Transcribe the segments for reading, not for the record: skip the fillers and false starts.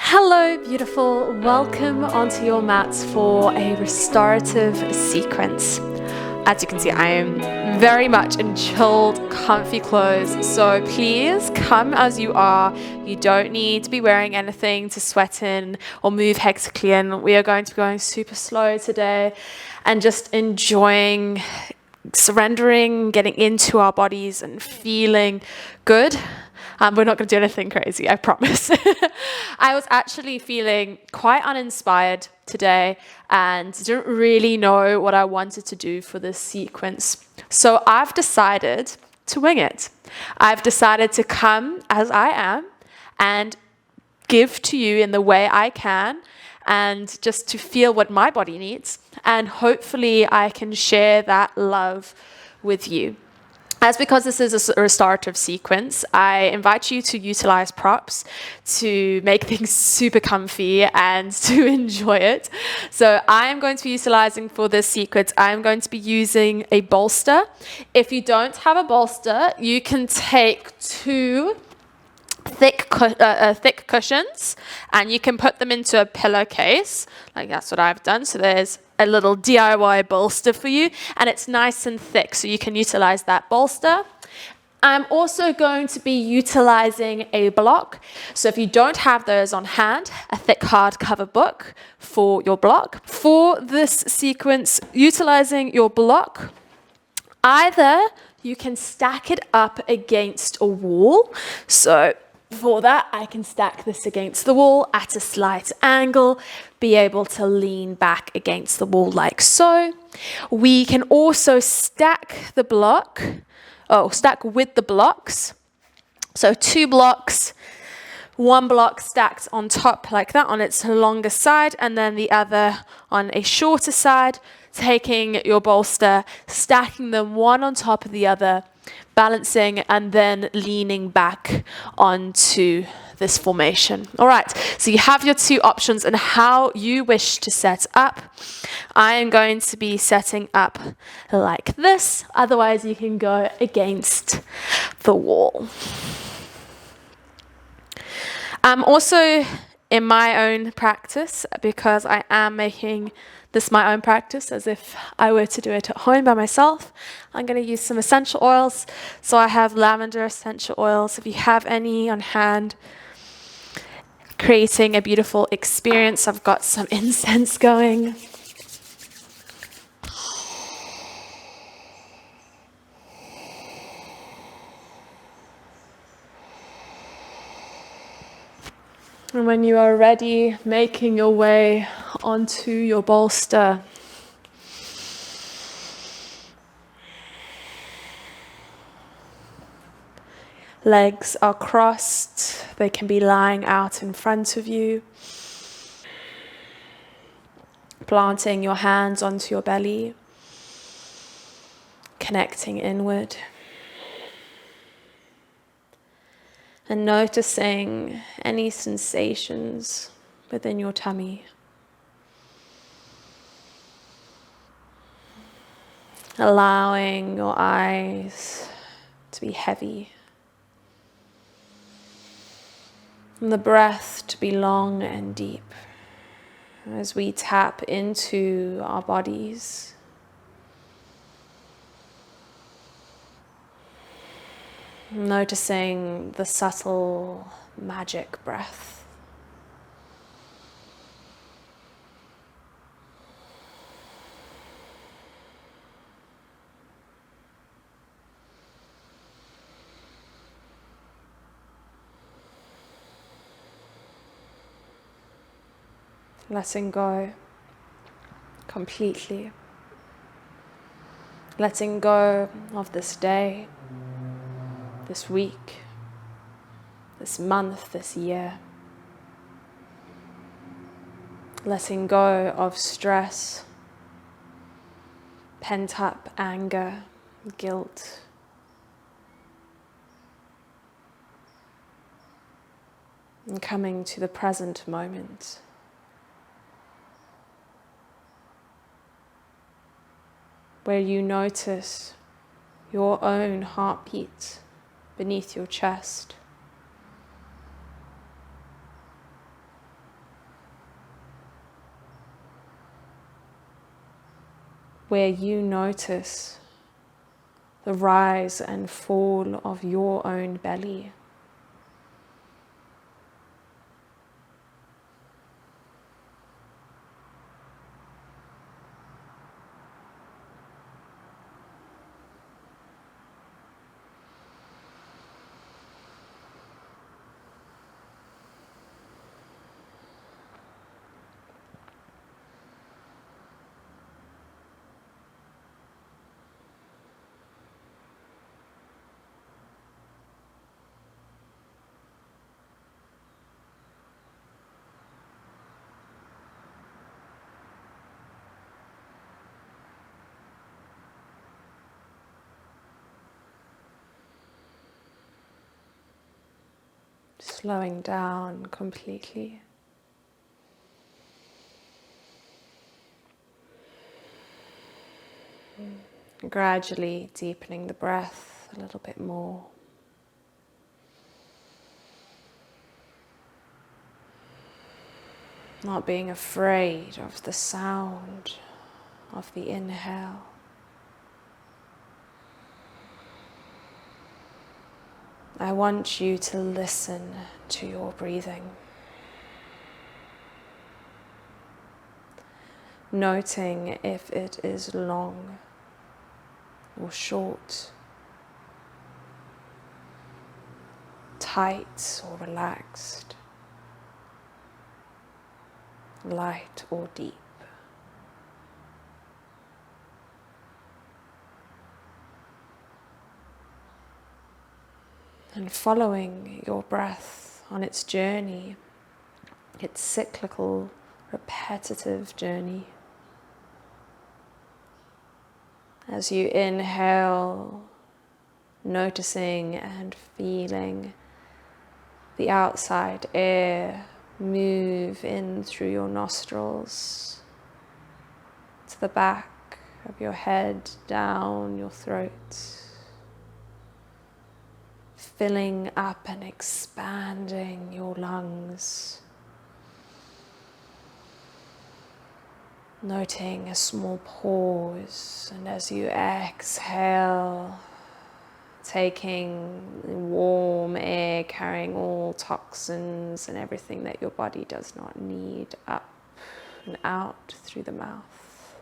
Hello, beautiful. Welcome onto your mats for a restorative sequence. As you can see, I am very much in chilled, comfy clothes, so please come as you are. You don't need to be wearing anything to sweat in or move hectically in. We are going to be going super slow today and just enjoying, surrendering, getting into our bodies and feeling good. We're not going to do anything crazy, I promise. I was actually feeling quite uninspired today and didn't really know what I wanted to do for this sequence. So I've decided to wing it. I've decided to come as I am and give to you in the way I can and just to feel what my body needs. And hopefully I can share that love with you. As because this is a restorative sequence, I invite you to utilize props to make things super comfy and to enjoy it. So I am going to be utilizing for this sequence, I'm going to be using a bolster. If you don't have a bolster, you can take two thick cushions and you can put them into a pillowcase. Like that's what I've done. So there's a little DIY bolster for you and it's nice and thick, so you can utilize that bolster. I'm also going to be utilizing a block. So if you don't have those on hand, a thick hardcover book for your block. For this sequence, utilizing your block, either you can stack it up against a wall. So for that, I can stack this against the wall at a slight angle, be able to lean back against the wall like so. We can also stack the block, stack with the blocks. So two blocks, one block stacked on top like that on its longer side, and then the other on a shorter side, taking your bolster, stacking them one on top of the other, balancing and then leaning back onto this formation. All right, so you have your two options and how you wish to set up. I am going to be setting up like this, otherwise you can go against the wall. I'm also in my own practice, because I am making this my own practice as if I were to do it at home by myself. I'm going to use some essential oils. So I have lavender essential oils. If you have any on hand, creating a beautiful experience. I've got some incense going. And when you are ready, making your way onto your bolster. Legs are crossed. They can be lying out in front of you. Planting your hands onto your belly. Connecting inward. And noticing any sensations within your tummy. Allowing your eyes to be heavy. And the breath to be long and deep as we tap into our bodies. Noticing the subtle magic breath. Letting go completely. Letting go of this day, this week, this month, this year. Letting go of stress, pent-up anger, guilt. And coming to the present moment. Where you notice your own heartbeat beneath your chest. where you notice the rise and fall of your own belly. Slowing down completely. Gradually deepening the breath a little bit more. Not being afraid of the sound of the inhale. I want you to listen to your breathing. Noting if it is long or short, tight or relaxed, light or deep. And following your breath on its journey, its cyclical, repetitive journey. As you inhale, noticing and feeling the outside air move in through your nostrils to the back of your head, down your throat, filling up and expanding your lungs. Noting a small pause, and as you exhale, taking warm air, carrying all toxins and everything that your body does not need up and out through the mouth.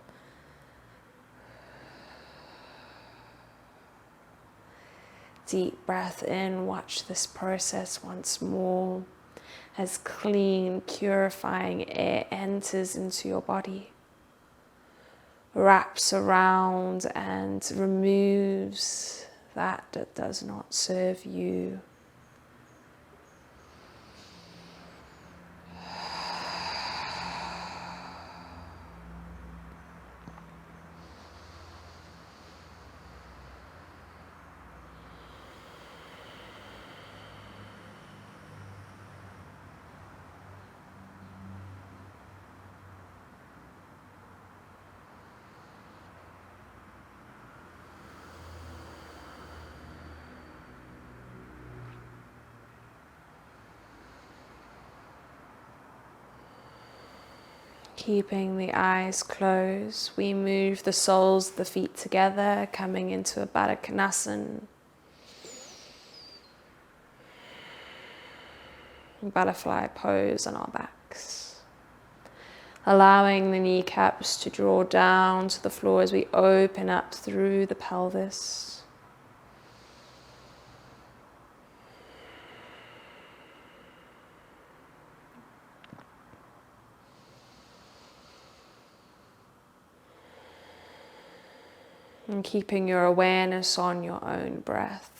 Deep breath in, watch this process once more as clean, purifying air enters into your body, wraps around and removes that does not serve you. Keeping the eyes closed, we move the soles of the feet together, coming into a Badakanasan. Butterfly pose on our backs. Allowing the kneecaps to draw down to the floor as we open up through the pelvis. And keeping your awareness on your own breath.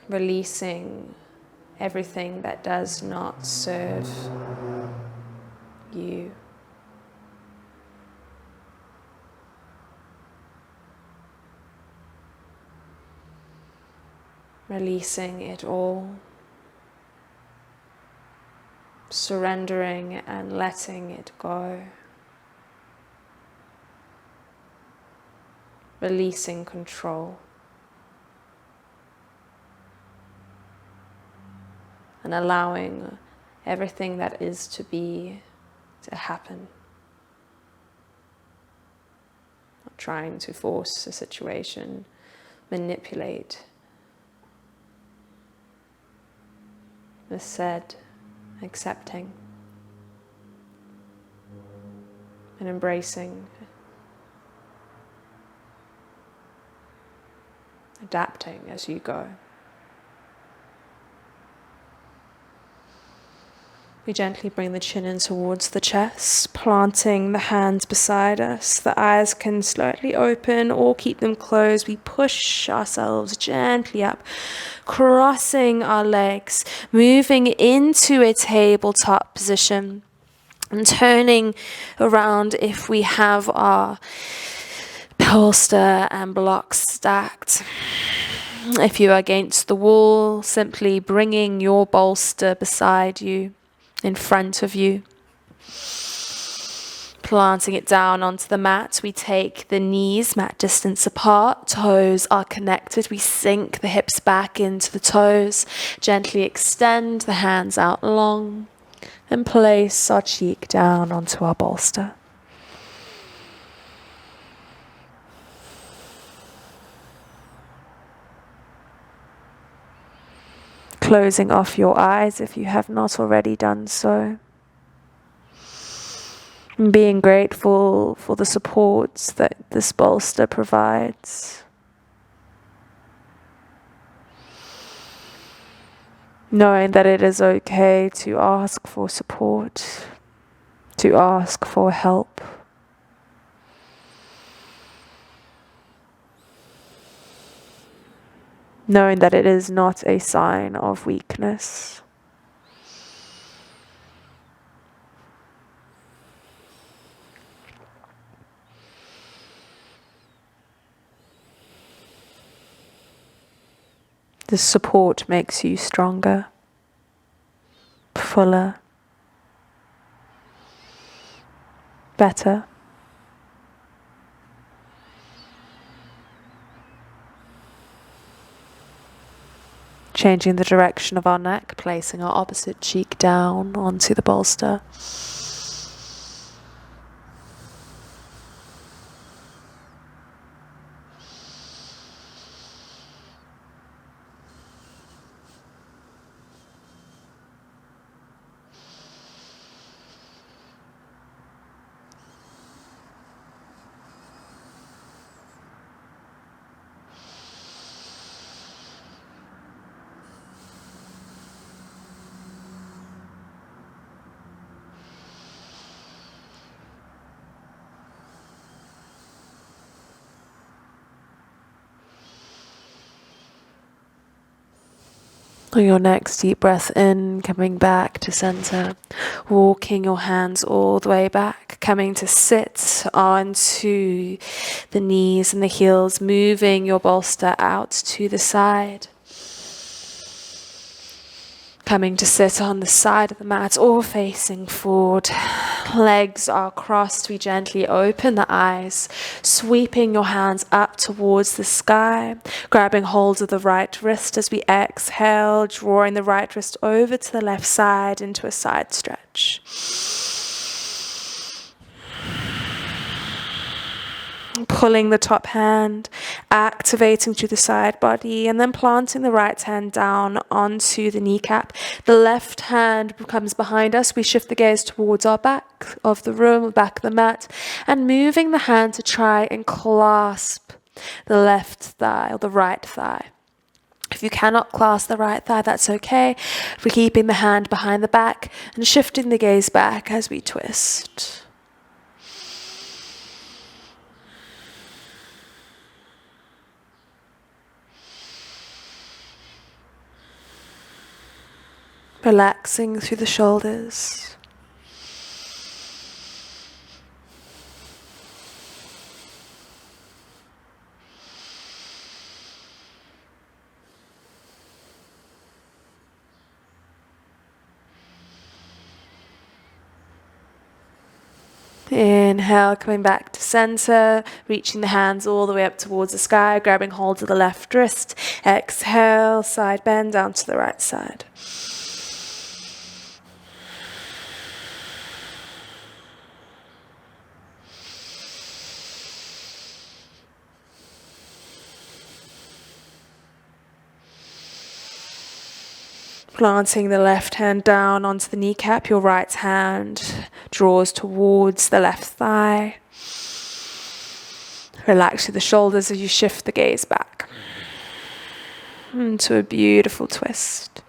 Releasing everything that does not serve you. Releasing it all. Surrendering and letting it go. Releasing control. And allowing everything that is to be to happen. Not trying to force a situation, manipulate. As said, accepting and embracing, adapting as you go. We gently bring the chin in towards the chest, planting the hands beside us. The eyes can slightly open or keep them closed. We push ourselves gently up, crossing our legs, moving into a tabletop position, and turning around if we have our bolster and blocks stacked. If you are against the wall, simply bringing your bolster beside you, in front of you, planting it down onto the mat. We take the knees mat distance apart, toes are connected. We sink the hips back into the toes, gently extend the hands out long, and place our cheek down onto our bolster. Closing off your eyes if you have not already done so. And being grateful for the support that this bolster provides. Knowing that it is okay to ask for support, to ask for help. Knowing that it is not a sign of weakness. The support makes you stronger, fuller, better. Changing the direction of our neck, placing our opposite cheek down onto the bolster. On your next deep breath in, coming back to center, walking your hands all the way back, coming to sit onto the knees and the heels, moving your bolster out to the side. Coming to sit on the side of the mat or facing forward. Legs are crossed. We gently open the eyes, sweeping your hands up towards the sky, grabbing hold of the right wrist as we exhale, drawing the right wrist over to the left side into a side stretch. Pulling the top hand, activating to the side body, and then planting the right hand down onto the kneecap. The left hand comes behind us. We shift the gaze towards our back of the room, back of the mat, and moving the hand to try and clasp the left thigh or the right thigh. If you cannot clasp the right thigh, that's okay. We're keeping the hand behind the back and shifting the gaze back as we twist. Relaxing through the shoulders. Inhale, coming back to center, reaching the hands all the way up towards the sky, grabbing hold of the left wrist. Exhale, side bend down to the right side. Planting the left hand down onto the kneecap, your right hand draws towards the left thigh. Relax through the shoulders as you shift the gaze back into a beautiful twist.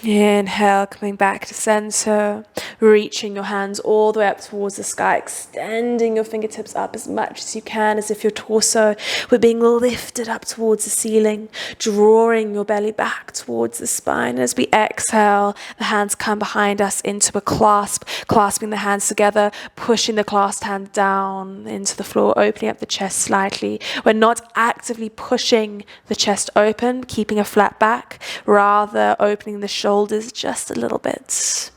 Inhale, coming back to center, reaching your hands all the way up towards the sky, extending your fingertips up as much as you can, as if your torso were being lifted up towards the ceiling, drawing your belly back towards the spine. As we exhale, the hands come behind us into a clasp, clasping the hands together, pushing the clasped hand down into the floor, opening up the chest slightly. We're not actively pushing the chest open, keeping a flat back, rather opening the shoulders just a little bit.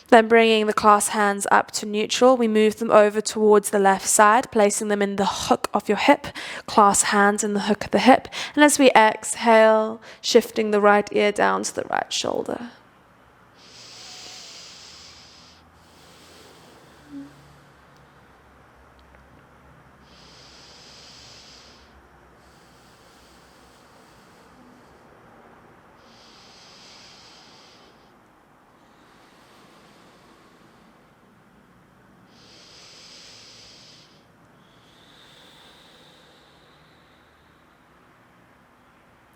Then bringing the clasped hands up to neutral, we move them over towards the left side, placing them in the hook of your hip, clasped hands in the hook of the hip. And as we exhale, shifting the right ear down to the right shoulder.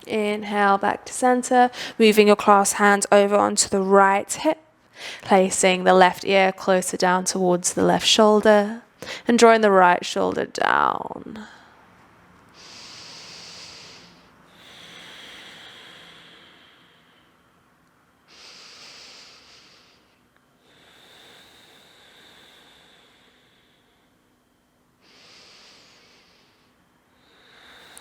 Inhale back to center, moving your clasped hands over onto the right hip, placing the left ear closer down towards the left shoulder, and drawing the right shoulder down.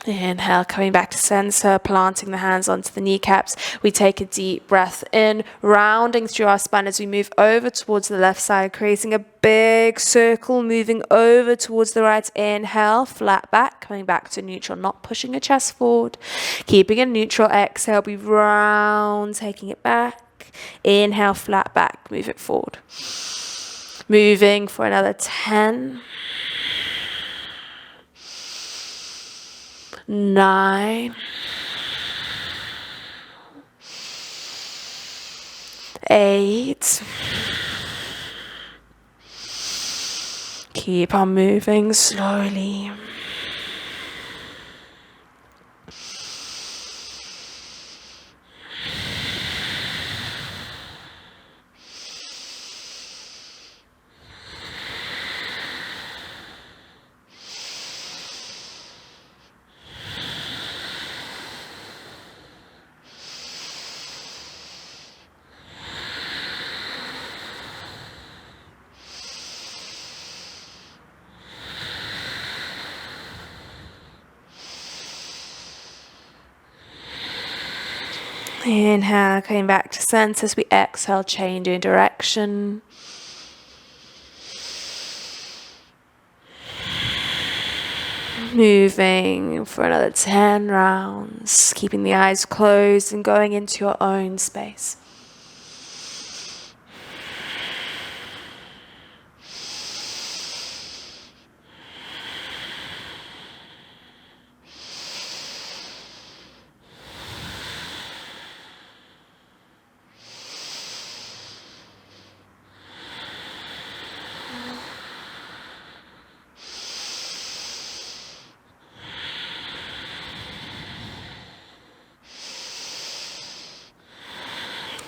Inhale, coming back to center, planting the hands onto the kneecaps. We take a deep breath in, rounding through our spine as we move over towards the left side, creating a big circle, moving over towards the right. Inhale, flat back, coming back to neutral, not pushing your chest forward. Keeping it neutral. Exhale, we round, taking it back. Inhale, flat back, move it forward. Moving for another 10. 9, 8. Keep on moving slowly. 'Inhale, coming back to center as we exhale, changing direction. Moving for another 10 rounds, keeping the eyes closed and going into your own space.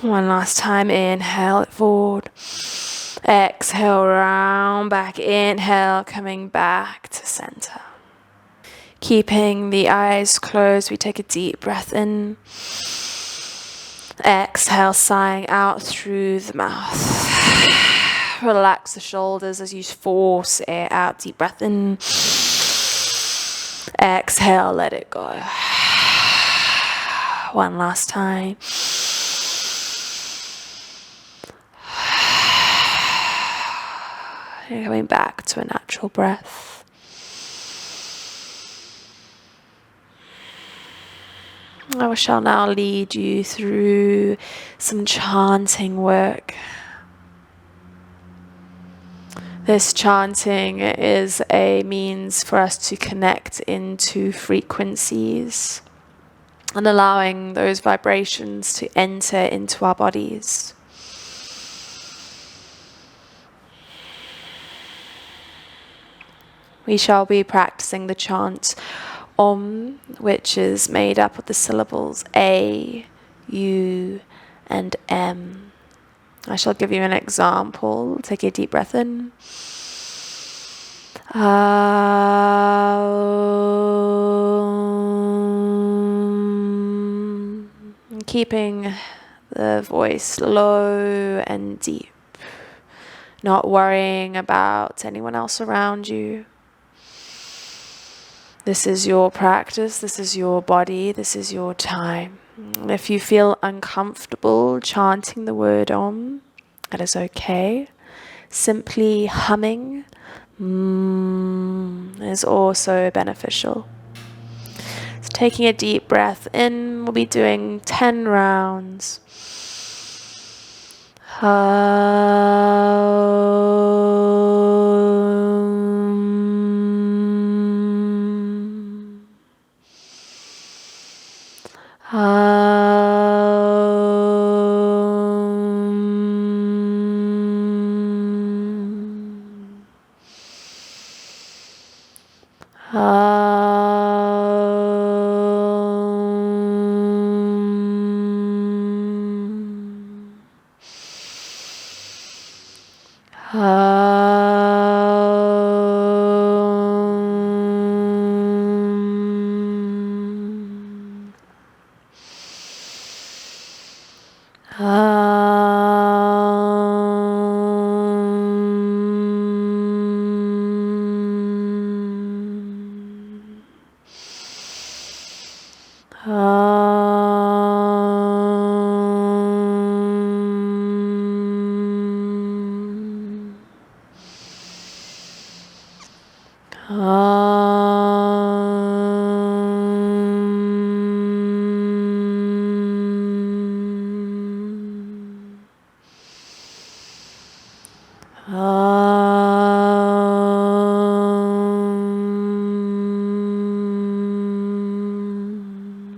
One last time, inhale it forward. Exhale, round back. Inhale, coming back to center. Keeping the eyes closed, we take a deep breath in. Exhale, sighing out through the mouth. Relax the shoulders as you force air out. Deep breath in. Exhale, let it go. One last time. And coming back to a natural breath. I shall now lead you through some chanting work. This chanting is a means for us to connect into frequencies and allowing those vibrations to enter into our bodies. We shall be practicing the chant Om, which is made up of the syllables A, U, and M. I shall give you an example. Take a deep breath in. Keeping the voice low and deep, not worrying about anyone else around you. This is your practice, this is your body, this is your time. If you feel uncomfortable chanting the word Om, that is okay. Simply humming is also beneficial. So taking a deep breath in, we'll be doing 10 rounds.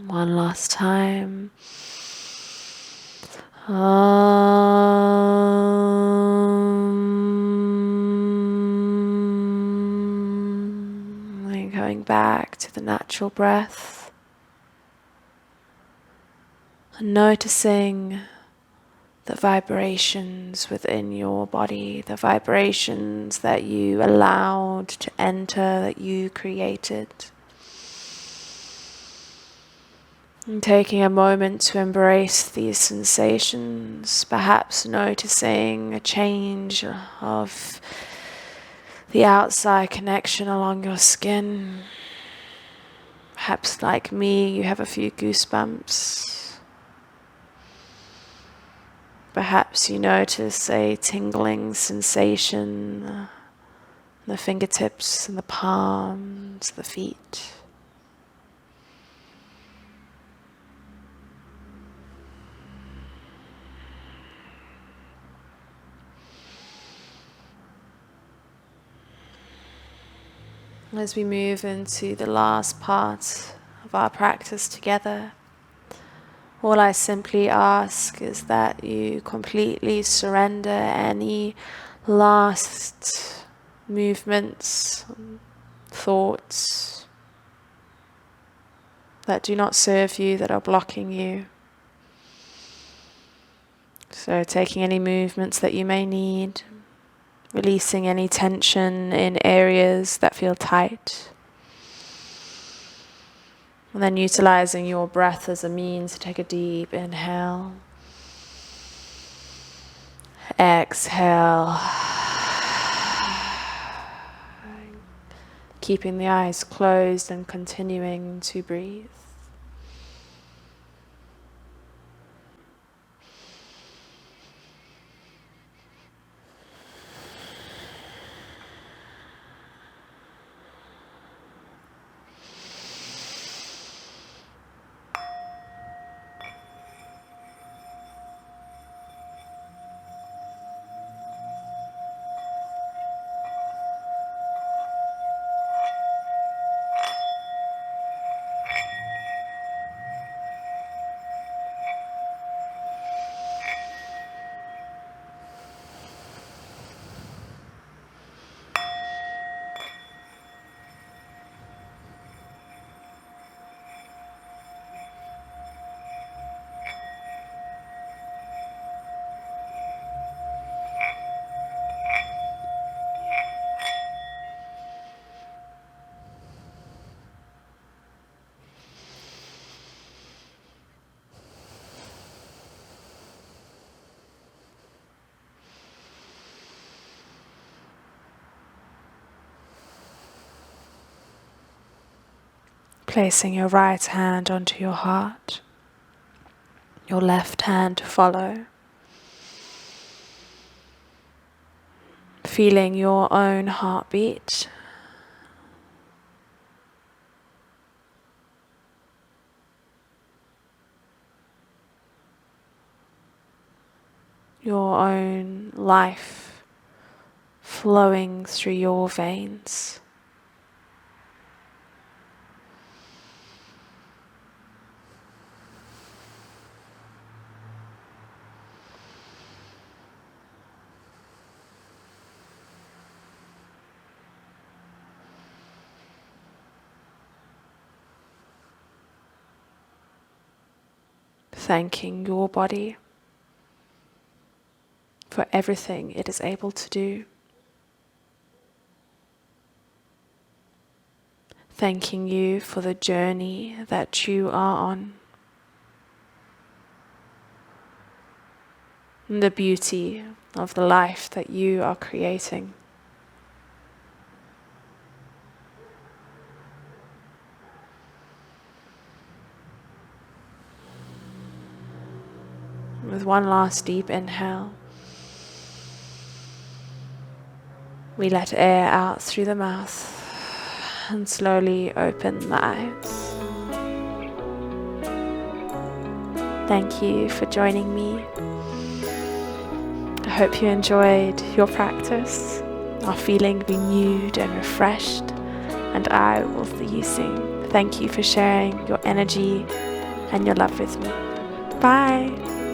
One last time. And going back to the natural breath and noticing the vibrations within your body, the vibrations that you allowed to enter, that you created. And taking a moment to embrace these sensations, perhaps noticing a change of the outside connection along your skin. Perhaps like me, you have a few goosebumps. Perhaps you notice a tingling sensation in the fingertips and the palms, the feet. As we move into the last part of our practice together, all I simply ask is that you completely surrender any last movements, thoughts that do not serve you, that are blocking you. So taking any movements that you may need, releasing any tension in areas that feel tight. And then utilizing your breath as a means to take a deep inhale. Exhale. Keeping the eyes closed and continuing to breathe. Placing your right hand onto your heart, your left hand to follow. Feeling your own heartbeat. Your own life flowing through your veins. Thanking your body for everything it is able to do. Thanking you for the journey that you are on. And the beauty of the life that you are creating. With one last deep inhale, we let air out through the mouth and slowly open the eyes. Thank you for joining me. I hope you enjoyed your practice, are feeling renewed and refreshed, and I will see you soon. Thank you for sharing your energy and your love with me. Bye.